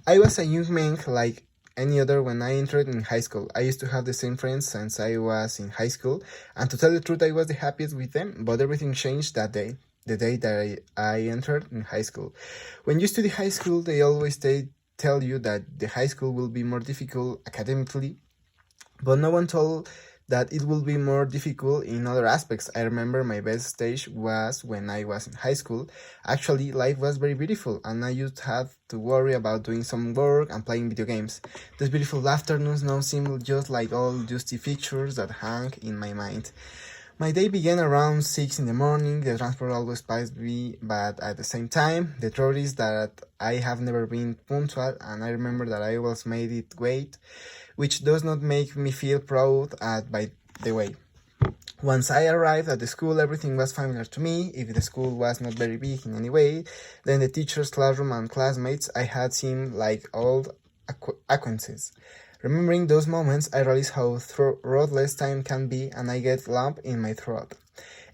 I was a young man like any other when I entered in high school. I used to have the same friends since I was in high school, and to tell the truth, I was the happiest with them, but everything changed that day. The day that I entered in high school. When you study high school, they always tell you that the high school will be more difficult academically, but no one told that it will be more difficult in other aspects. I remember my best stage was when I was in high school. Actually, life was very beautiful, and I used to have to worry about doing some work and playing video games. Those beautiful afternoons now seem just like all dusty pictures that hang in my mind. My day began around 6 in the morning. The transport always passed me, but at the same time, the truth is that I have never been punctual, and I remember that I was made it wait, which does not make me feel proud by the way. Once I arrived at the school, everything was familiar to me. If the school was not very big in any way, then the teachers, classroom, and classmates I had seemed like old acquaintances. Remembering those moments, I realized how ruthless time can be, and I get lump in my throat.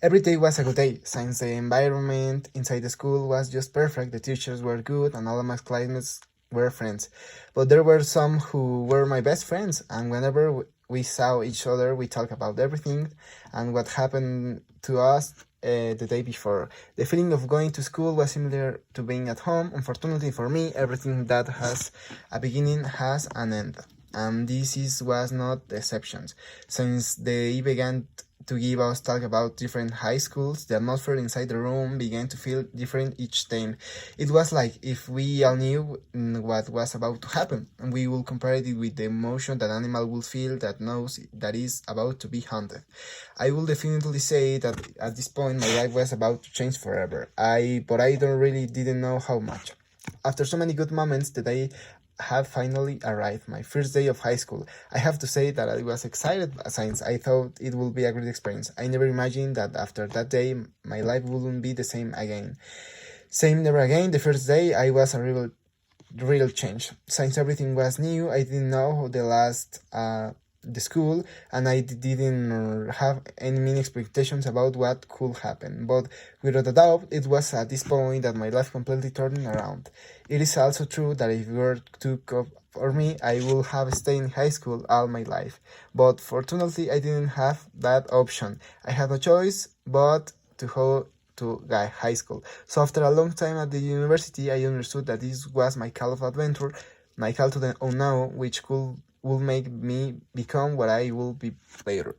Every day was a good day, since the environment inside the school was just perfect, the teachers were good, and all of my classmates were friends. But there were some who were my best friends, and whenever we saw each other, we talked about everything and what happened to us the day before. The feeling of going to school was similar to being at home. Unfortunately for me, everything that has a beginning has an end, and was not the exception. Since they began to give us talk about different high schools, the atmosphere inside the room began to feel different each time. It was like if we all knew what was about to happen, and we will compare it with the emotion that animal will feel that knows that is about to be hunted. I will definitely say that at this point my life was about to change forever. But I don't really didn't know how much. After so many good moments, the day have finally arrived, my first day of high school. I have to say that I was excited since I thought it would be a great experience. I never imagined that after that day, my life wouldn't be the same again. Same never again. The first day, I was a real change. Since everything was new, I didn't know the school, and I didn't have any mean expectations about what could happen. But without a doubt, it was at this point that my life completely turned around. It is also true that if it were to come for me, I would have stayed in high school all my life. But fortunately, I didn't have that option. I had no choice but to go to high school. So after a long time at the university, I understood that this was my call of adventure, my call to the unknown, which will make me become what I will be later.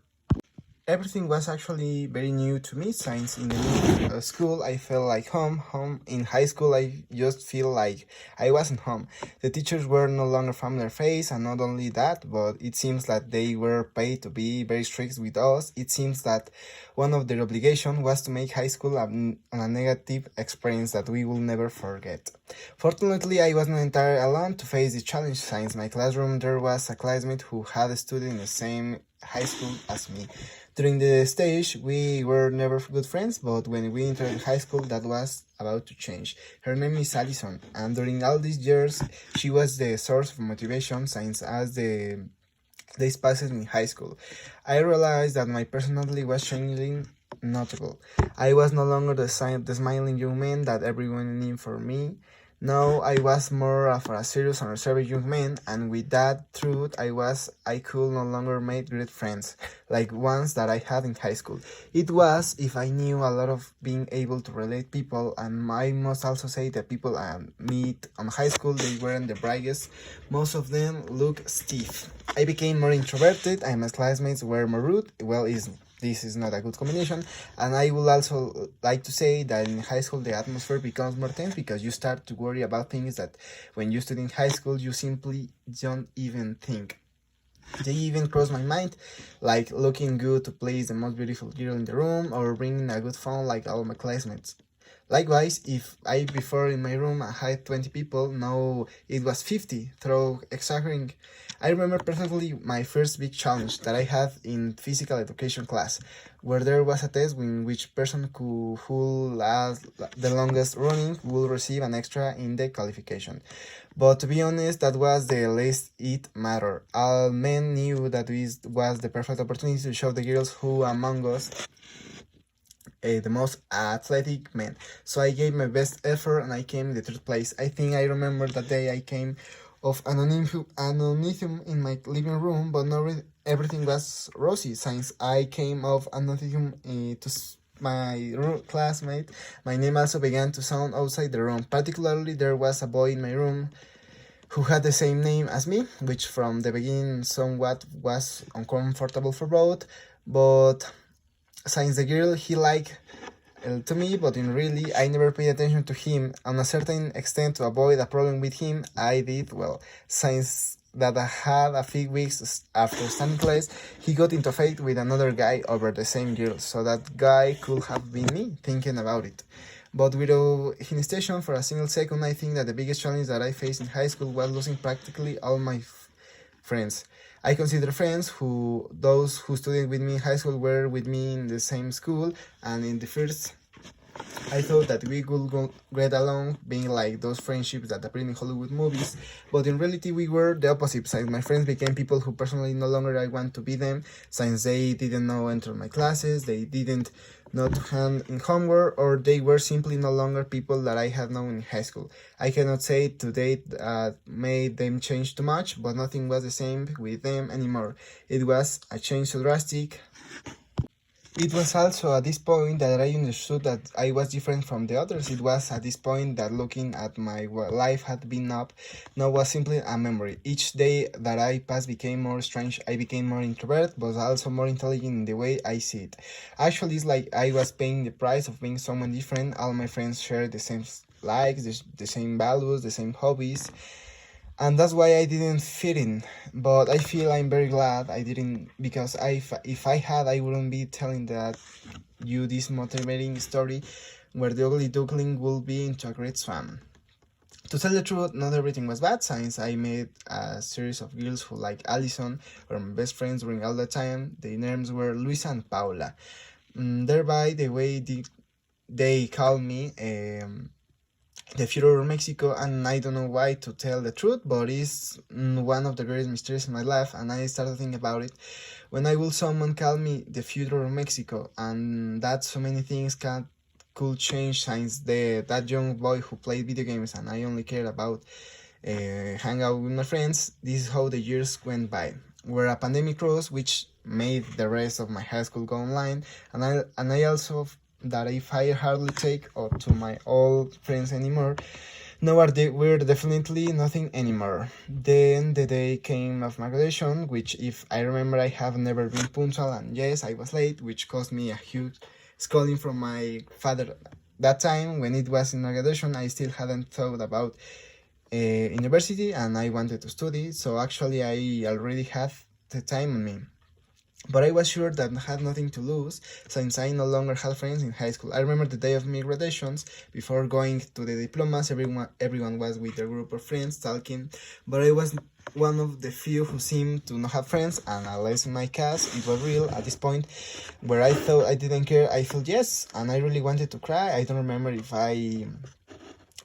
Everything was actually very new to me since in the new school I felt like home. In high school I just feel like I wasn't home. The teachers were no longer familiar face, and not only that, but it seems that they were paid to be very strict with us. It seems that one of their obligation was to make high school a negative experience that we will never forget. Fortunately, I was not entirely alone to face this challenge since my classroom there was a classmate who had studied in the same high school as me. During the stage, we were never good friends, but when we entered high school, that was about to change. Her name is Allison, and during all these years, she was the source of motivation since as the days passed in high school. I realized that my personality was changing notable. I was no longer the smiling young man that everyone knew for me. No, I was more of a serious and reserved young man, and with that truth, I could no longer make great friends, like ones that I had in high school. It was if I knew a lot of being able to relate people, and I must also say that people I meet on high school, they weren't the brightest. Most of them look stiff. I became more introverted, and my classmates were more rude. Well, this is not a good combination. And I would also like to say that in high school the atmosphere becomes more tense because you start to worry about things that when you study in high school you simply don't even think. They even cross my mind, like looking good to please the most beautiful girl in the room or bringing a good phone like all my classmates. Likewise, if I before in my room I had 20 people, now it was 50, through exaggerating. I remember perfectly my first big challenge that I had in physical education class, where there was a test in which person who last the longest running will receive an extra in the qualification. But to be honest, that was the least it mattered. All men knew that this was the perfect opportunity to show the girls who among us the most athletic man. So I gave my best effort and I came in the third place. I think I remember that day I came of anonymous in my living room, but not everything was rosy. Since I came of anonymous to my classmate, my name also began to sound outside the room. Particularly, there was a boy in my room who had the same name as me, which from the beginning somewhat was uncomfortable for both. But since the girl he liked to me, but in really I never paid attention to him. On a certain extent, to avoid a problem with him, I did well. Since that I had a few weeks after standing class, he got into a fight with another guy over the same girl. So that guy could have been me, thinking about it. But without hesitation for a single second, I think that the biggest challenge that I faced in high school was losing practically all my friends. I consider friends who those who studied with me in high school were with me in the same school, and in the first I thought that we could get along, being like those friendships that appear in Hollywood movies, but in reality we were the opposite side. My friends became people who personally no longer I want to be them, since they didn't know enter my classes, they didn't not hand in homework, or they were simply no longer people that I had known in high school. I cannot say to date made them change too much, but nothing was the same with them anymore. It was a change so drastic. It was also at this point that I understood that I was different from the others. It was at this point that looking at my life had been up, now was simply a memory. Each day that I passed became more strange. I became more introvert, but also more intelligent in the way I see it. Actually, it's like I was paying the price of being someone different. All my friends shared the same likes, the same values, the same hobbies, and that's why I didn't fit in. But I feel I'm very glad I didn't, because if I had, I wouldn't be telling that you this motivating story where the ugly duckling will be into a great swam. To tell the truth, not everything was bad. Since I made a series of girls who like Allison were my best friends during all the time. Their names were Luisa and Paula. Thereby, the way they called me. The future of Mexico, and I don't know why, to tell the truth, but it's one of the greatest mysteries in my life, and I started thinking about it. When I will someone call me the future of Mexico, and that so many things could change since that young boy who played video games and I only cared about hang out with my friends. This is how the years went by. Where a pandemic rose, which made the rest of my high school go online, and I also that if I hardly take to my old friends anymore. No, we're definitely nothing anymore. Then the day came of my graduation, which if I remember I have never been punctual, and yes, I was late, which caused me a huge scolding from my father. That time, when it was in my graduation, I still hadn't thought about university and I wanted to study, so actually I already had the time on me. But I was sure that I had nothing to lose, since I no longer had friends in high school. I remember the day of my graduations. Before going to the diplomas, everyone was with their group of friends talking, but I was one of the few who seemed to not have friends, and unless in my case, it was real. At this point, where I thought I didn't care, I felt yes, and I really wanted to cry. I don't remember if I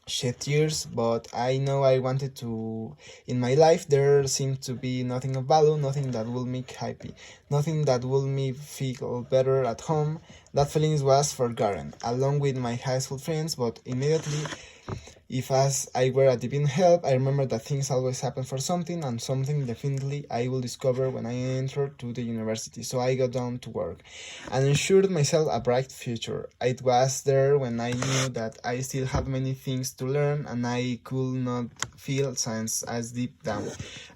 shed tears, but I know I wanted to. In my life, there seemed to be nothing of value, nothing that will make happy, nothing that will me feel better at home. That feeling was forgotten, along with my high school friends, but immediately, if as I were a divine help, I remember that things always happen for something, and something definitely I will discover when I enter to the university. So I got down to work and ensured myself a bright future. It was there when I knew that I still had many things to learn, and I could not feel science as deep down.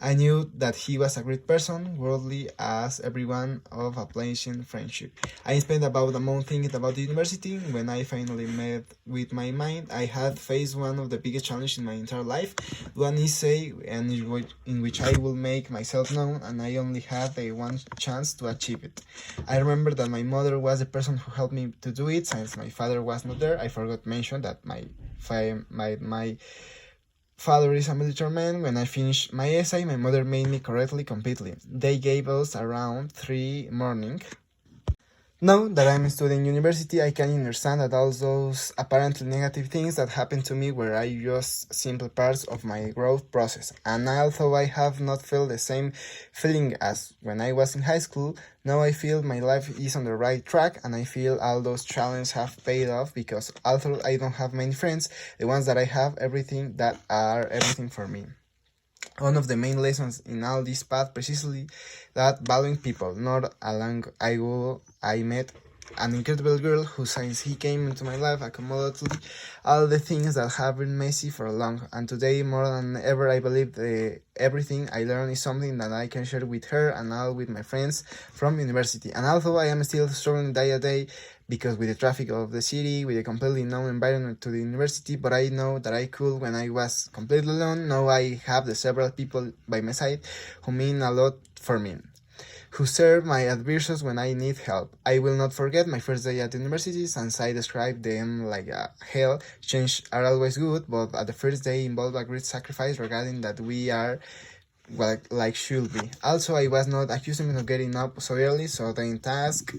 I knew that he was a great person, worldly as everyone, of a pleasant friendship. I spent about a month thinking about the university. When I finally met with my mind, I had faced one of the biggest challenges in my entire life, one essay and in which I will make myself known, and I only had a one chance to achieve it. I remember that my mother was the person who helped me to do it, since my father was not there. I forgot to mention that my father is a military man. When I finished my essay, my mother made me correctly completely. They gave us around 3 morning Now that I'm studying university, I can understand that all those apparently negative things that happened to me were just simple parts of my growth process. And although I have not felt the same feeling as when I was in high school, now I feel my life is on the right track and I feel all those challenges have paid off because although I don't have many friends, the ones that I have everything that are everything for me. One of the main lessons in all this path precisely that valuing people. Not a long ago I met an incredible girl who since he came into my life accommodated all the things that have been messy for long, and today more than ever I believe everything I learn is something that I can share with her and all with my friends from university. And although I am still struggling day to day because with the traffic of the city, with a completely known environment to the university, but I know that I could when I was completely alone. Now I have the several people by my side who mean a lot for me, who serve my advisors when I need help. I will not forget my first day at the university, since I described them like a hell. Change are always good, but at the first day involved a great sacrifice regarding that we are well, like should be. Also, I was not accused of getting up so early, so the task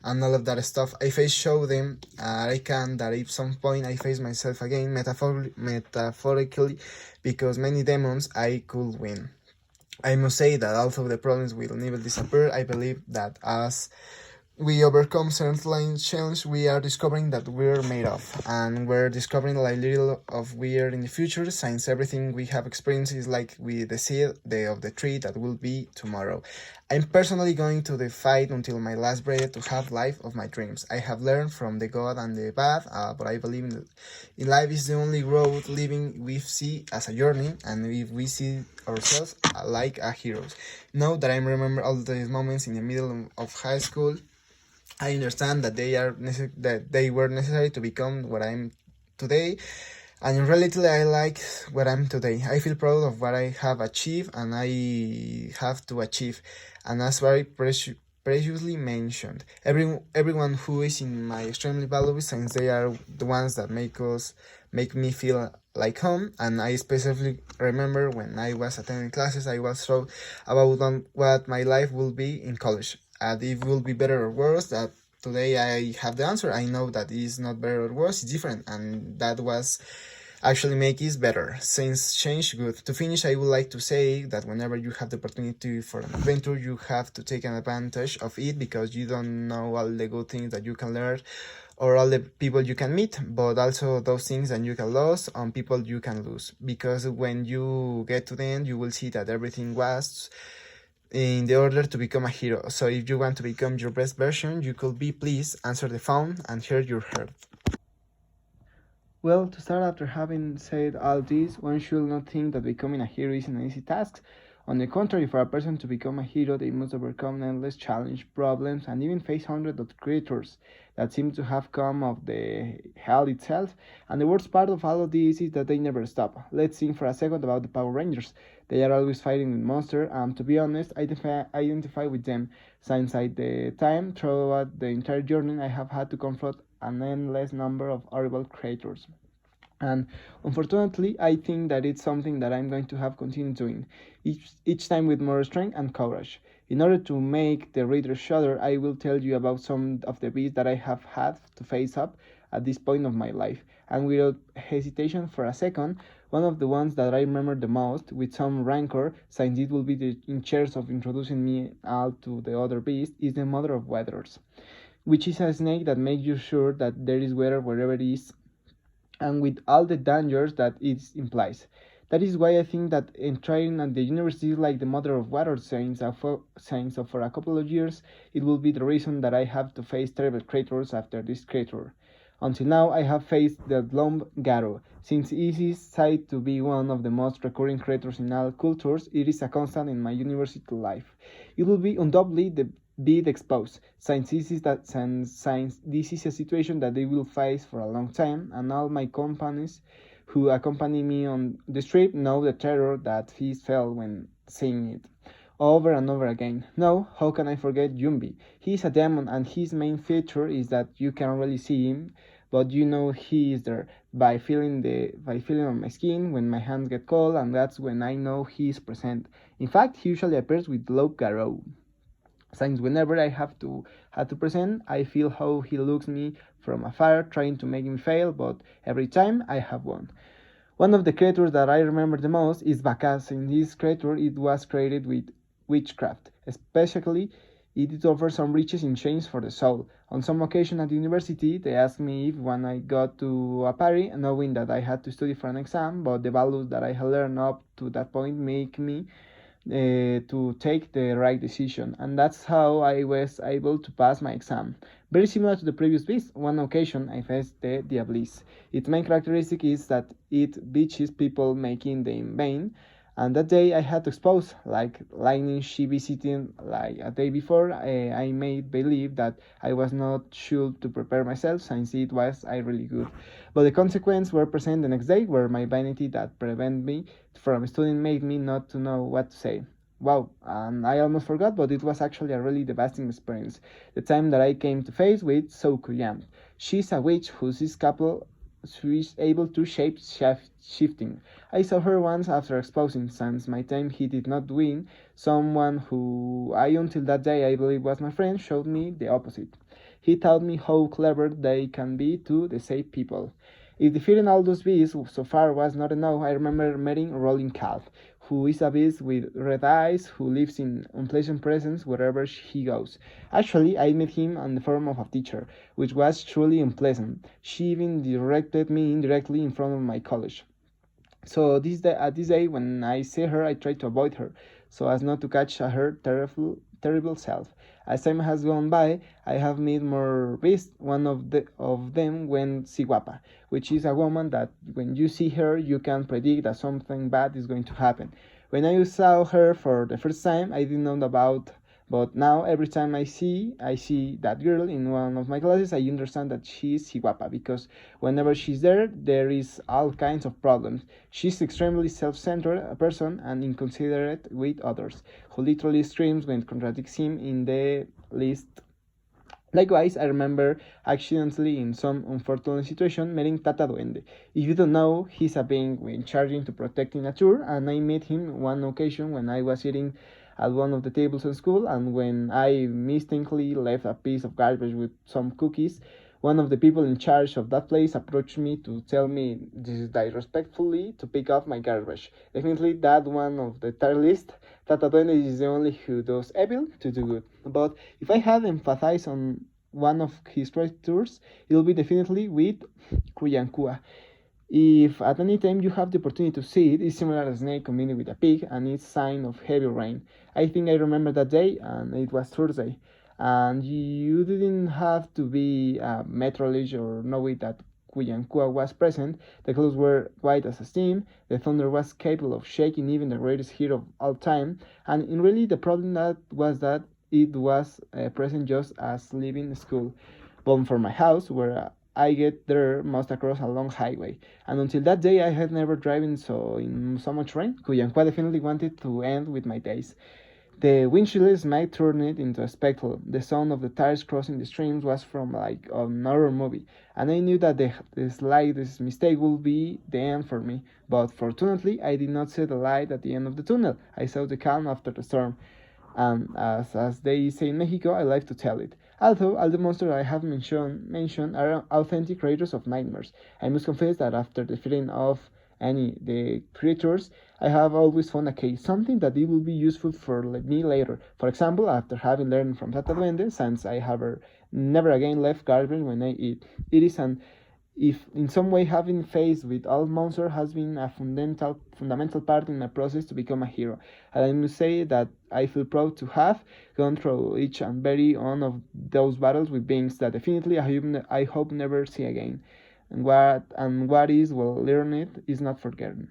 and all of that stuff. I face show them I can that if some point I face myself again metaphorically because many demons I could win. I must say that although the problems will never disappear, I believe that as we overcome certain challenge, we are discovering that we're made of, and we're discovering like little of we are in the future, since everything we have experienced is like we the seed of the tree that will be tomorrow. I'm personally going to the fight until my last breath to have life of my dreams. I have learned from the good and the bad, but I believe in life is the only road living we see as a journey, and if we see ourselves like a heroes. Now that I remember all these moments in the middle of high school, I understand that that they were necessary to become what I'm today, and in reality, I like what I'm today. I feel proud of what I have achieved, and I have to achieve. And as very previously mentioned, everyone who is in my extremely valuable, since they are the ones that make me feel like home. And I specifically remember when I was attending classes, I was so about what my life will be in college, and if it will be better or worse. That today I have the answer. I know that it's not better or worse, it's different, and that was actually make it better since change good. To finish, I would like to say that whenever you have the opportunity for an adventure, you have to take an advantage of it because you don't know all the good things that you can learn or all the people you can meet, but also those things that you can lose on people you can lose, because when you get to the end you will see that everything was in the order to become a hero. So if you want to become your best version, you could be please answer the phone and hear your heart. Well, to start, after having said all this, one should not think that becoming a hero is an easy task. On the contrary, for a person to become a hero, they must overcome endless challenges, problems, and even face hundreds of creatures that seem to have come of the hell itself. And the worst part of all of this is that they never stop. Let's think for a second about the Power Rangers. They are always fighting with monsters, and to be honest, I identify with them, since at the time, throughout the entire journey, I have had to confront an endless number of horrible creatures. And unfortunately, I think that it's something that I'm going to have continued doing, each time with more strength and courage. In order to make the reader shudder, I will tell you about some of the beasts that I have had to face up at this point of my life. And without hesitation for a second, one of the ones that I remember the most, with some rancor, since it will be in charge of introducing me all to the other beast, is the Mother of Waters, which is a snake that makes you sure that there is water wherever it is, and with all the dangers that it implies. That is why I think that entering at the university is like the mother of water science, so for a couple of years it will be the reason that I have to face terrible creatures after this creature. Until now, I have faced the Lomb Garo. Since it is said to be one of the most recurring creatures in all cultures, it is a constant in my university life. It will be undoubtedly the be exposed, since this is a situation that they will face for a long time, and all my companions who accompany me on the trip know the terror that he felt when seeing it over and over again. No, how can I forget Yumbi? He is a demon, and his main feature is that you can't really see him, but you know he is there by feeling on my skin when my hands get cold, and that's when I know he is present. In fact, he usually appears with low Garou. since whenever I had to present, I feel how he looks me from afar, trying to make me fail, but every time I have won. One of the creatures that I remember the most is Bacchus. In this creature, it was created with witchcraft, especially it offers some riches in chains for the soul. On some occasion at the university, they asked me if when I got to a party, knowing that I had to study for an exam, but the values that I had learned up to that point make me to take the right decision, and that's how I was able to pass my exam. Very similar to the previous beast, one occasion I faced the Diablis. Its main characteristic is that it beaches people making them in vain, and that day I had to expose, like lightning she visiting like a day before, I made believe that I was not sure to prepare myself since it was I really good. But the consequences were present the next day where my vanity that prevent me from studying made me not to know what to say. Wow, and I almost forgot, but it was actually a really devastating experience. The time that I came to face with Soukuyam. She's a witch whose scalpel she is able to shape shifting. I saw her once after exposing, since my time he did not win. Someone who I until that day I believe was my friend showed me the opposite. He taught me how clever they can be to deceive people. If defeating all those beasts so far was not enough, I remember meeting Rolling Calf, who is a beast with red eyes who lives in unpleasant presence wherever he goes. Actually, I met him in the form of a teacher, which was truly unpleasant. She even directed me indirectly in front of my college. So at this day, when I see her, I try to avoid her, so as not to catch her terrible self. As time has gone by, I have met more beasts. One of them went Siguapa, which is a woman that when you see her, you can predict that something bad is going to happen. When I saw her for the first time, I didn't know about, but now every time I see that girl in one of my classes, I understand that she's Siguapa because whenever she's there, there is all kinds of problems. She's extremely self-centered a person and inconsiderate with others, who literally screams when contradicts him in the least. Likewise, I remember accidentally in some unfortunate situation meeting Tata Duende. If you don't know, he's a being in charging to protect the nature, and I met him one occasion when I was eating at one of the tables in school, and when I mistakenly left a piece of garbage with some cookies, one of the people in charge of that place approached me to tell me disrespectfully to pick up my garbage. Definitely that one of the entire list, Tata Duende is the only who does evil to do good. But if I had emphasized on one of his creatures, it will be definitely with Kuyankua. If at any time you have the opportunity to see it, it's similar as a snake combined with a pig and it's sign of heavy rain. I think I remember that day and it was Thursday. And you didn't have to be a meteorologist or know it that Kuyankua was present. The clouds were white as a steam. The thunder was capable of shaking even the greatest hero of all time. And in really the problem that was that it was present just as leaving school. But for my house, where I get there must across a long highway. And until that day, I had never driven in so much rain. Cuyanqua definitely wanted to end with my days. The windshield might turn it into a spectacle. The sound of the tires crossing the streams was from like an horror movie, and I knew that the slightest mistake would be the end for me. But fortunately, I did not see the light at the end of the tunnel. I saw the calm after the storm. And as they say in Mexico, I like to tell it. Although all the monsters I have mentioned are authentic creators of nightmares, I must confess that after the feeling of any the creatures, I have always found a case, something that it will be useful for me later. For example, after having learned from Tata Duende, since I have never again left garbage when I eat. It is an if in some way having faced with all monsters has been a fundamental part in my process to become a hero. And I must say that I feel proud to have gone through each and every one of those battles with beings that definitely I hope never see again. And what is well learned is not forgotten.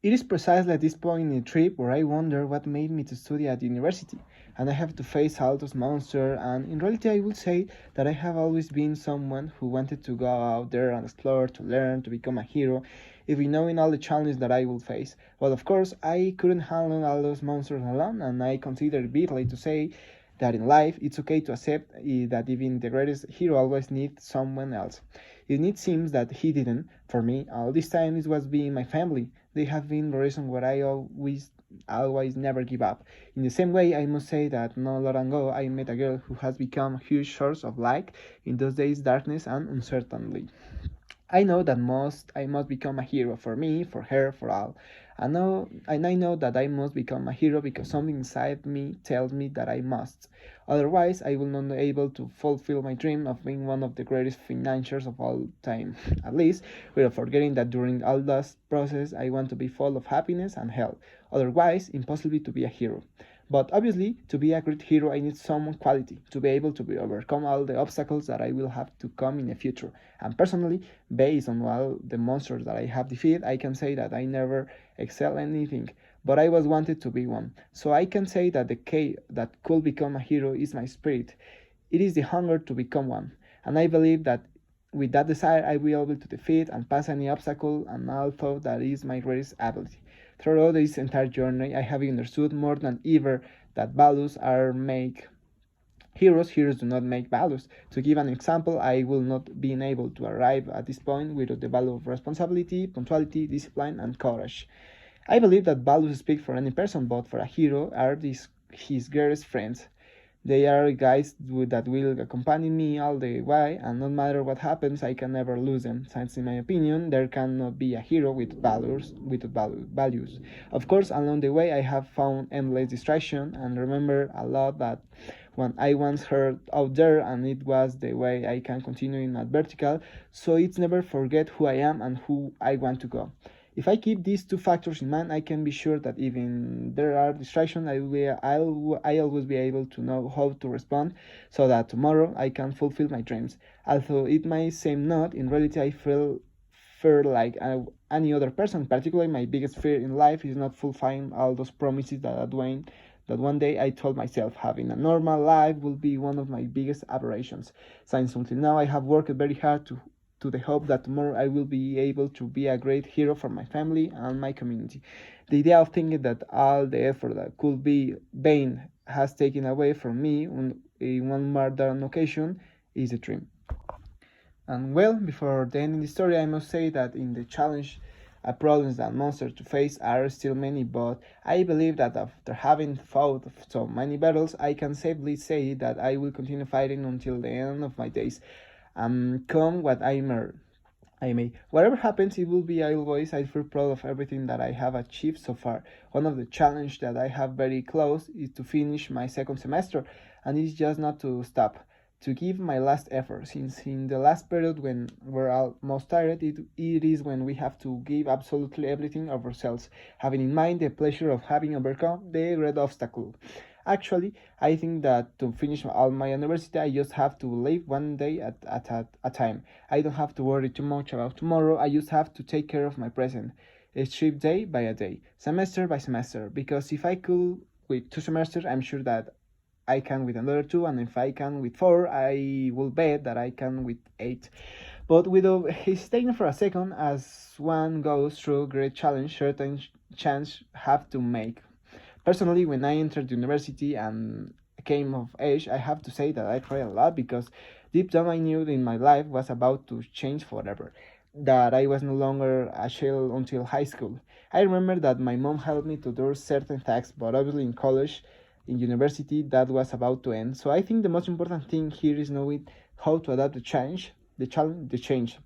It is precisely at this point in the trip where I wonder what made me to study at the university, and I have to face all those monsters, and in reality I will say that I have always been someone who wanted to go out there and explore, to learn, to become a hero, even knowing all the challenges that I will face. But of course, I couldn't handle all those monsters alone, and I consider it bitterly to say that in life it's okay to accept that even the greatest hero always needs someone else. It seems that he didn't. For me, all this time it was being my family, they have been the reason why I always never give up. In the same way, I must say that not long ago I met a girl who has become a huge source of light in those days' darkness and uncertainty. I know that I must become a hero for me, for her, for all. I know that I must become a hero because something inside me tells me that I must. Otherwise, I will not be able to fulfill my dream of being one of the greatest financiers of all time. At least, without forgetting that during all this process, I want to be full of happiness and health. Otherwise, impossible to be a hero. But obviously, to be a great hero, I need some quality to be able to overcome all the obstacles that I will have to come in the future. And personally, based on all the monsters that I have defeated, I can say that I never excel anything, but I was wanted to be one. So I can say that the key that could become a hero is my spirit. It is the hunger to become one. And I believe that with that desire, I will be able to defeat and pass any obstacle, and although that is my greatest ability. Throughout this entire journey, I have understood more than ever that values are make heroes. Heroes do not make values. To give an example, I will not be able to arrive at this point without the value of responsibility, punctuality, discipline, and courage. I believe that values speak for any person, but for a hero are his greatest friends. They are guys that will accompany me all the way, and no matter what happens, I can never lose them. Since, in my opinion, there cannot be a hero values. Of course, along the way, I have found endless distraction and remember a lot that when I once heard out there, and it was the way I can continue in my vertical. So it's never forget who I am and who I want to go. If I keep these two factors in mind, I can be sure that even there are distractions, I always be able to know how to respond so that tomorrow I can fulfill my dreams. Although it might seem not, in reality I feel fear like any other person. Particularly my biggest fear in life is not fulfilling all those promises that one day I told myself having a normal life will be one of my biggest aberrations. Since until now I have worked very hard to the hope that tomorrow I will be able to be a great hero for my family and my community. The idea of thinking that all the effort that could be vain has taken away from me on one modern occasion is a dream. And well, before the ending the story, I must say that in the challenge problems that monsters to face are still many, but I believe that after having fought so many battles, I can safely say that I will continue fighting until the end of my days. Come what I may. Whatever happens, it will be always. I feel proud of everything that I have achieved so far. One of the challenges that I have very close is to finish my second semester, and it's just not to stop. To give my last effort, since in the last period when we're almost tired, it is when we have to give absolutely everything of ourselves, having in mind the pleasure of having overcome the great obstacle. Actually, I think that to finish all my university, I just have to live one day at a time. I don't have to worry too much about tomorrow. I just have to take care of my present, strip day by a day, semester by semester. Because if I could with 2 semesters, I'm sure that I can with another two, and if I can with four, I will bet that I can with eight. But without hesitating for a second, as one goes through great challenge, certain chance have to make. Personally, when I entered university and came of age, I have to say that I cried a lot because deep down I knew that my life was about to change forever. That I was no longer a child until high school. I remember that my mom helped me to do certain tasks, but obviously in college, in university, that was about to end. So I think the most important thing here is knowing how to adapt the change, the challenge, the change.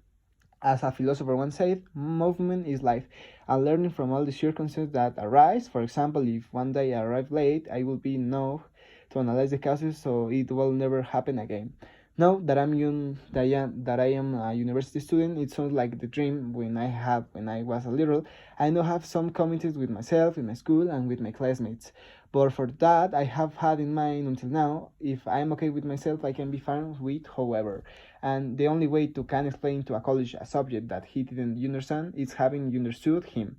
As a philosopher once said, movement is life, and learning from all the circumstances that arise. For example, if one day I arrive late, I will be know to analyze the causes so it will never happen again. Now that that I am a university student, it sounds like the dream when I was a little. I now have some commitments with myself, with my school, and with my classmates. But for that, I have had in mind until now, if I'm okay with myself, I can be fine with however. And the only way to can explain to a college a subject that he didn't understand is having understood him.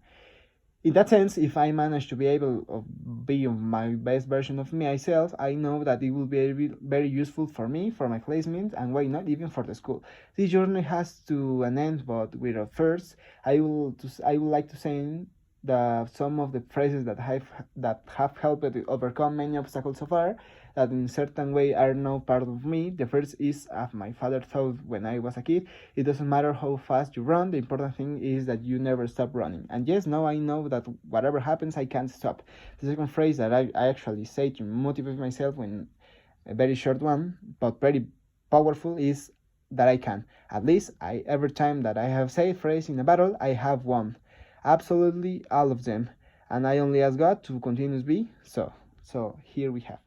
In that sense, if I manage to be able to be my best version of myself, I know that it will be very useful for me, for my classmates, and why not even for the school. This journey has to an end, but without first, I would like to say some of the phrases that have helped to overcome many obstacles so far, that in certain way are now part of me. The first is, as my father thought when I was a kid, it doesn't matter how fast you run, the important thing is that you never stop running. And yes, now I know that whatever happens, I can't stop. The second phrase that I actually say to motivate myself, when a very short one but very powerful, is that I can. At least every time that I have said phrase in a battle, I have won. Absolutely all of them. And I only ask God to continuously be so. So here we have.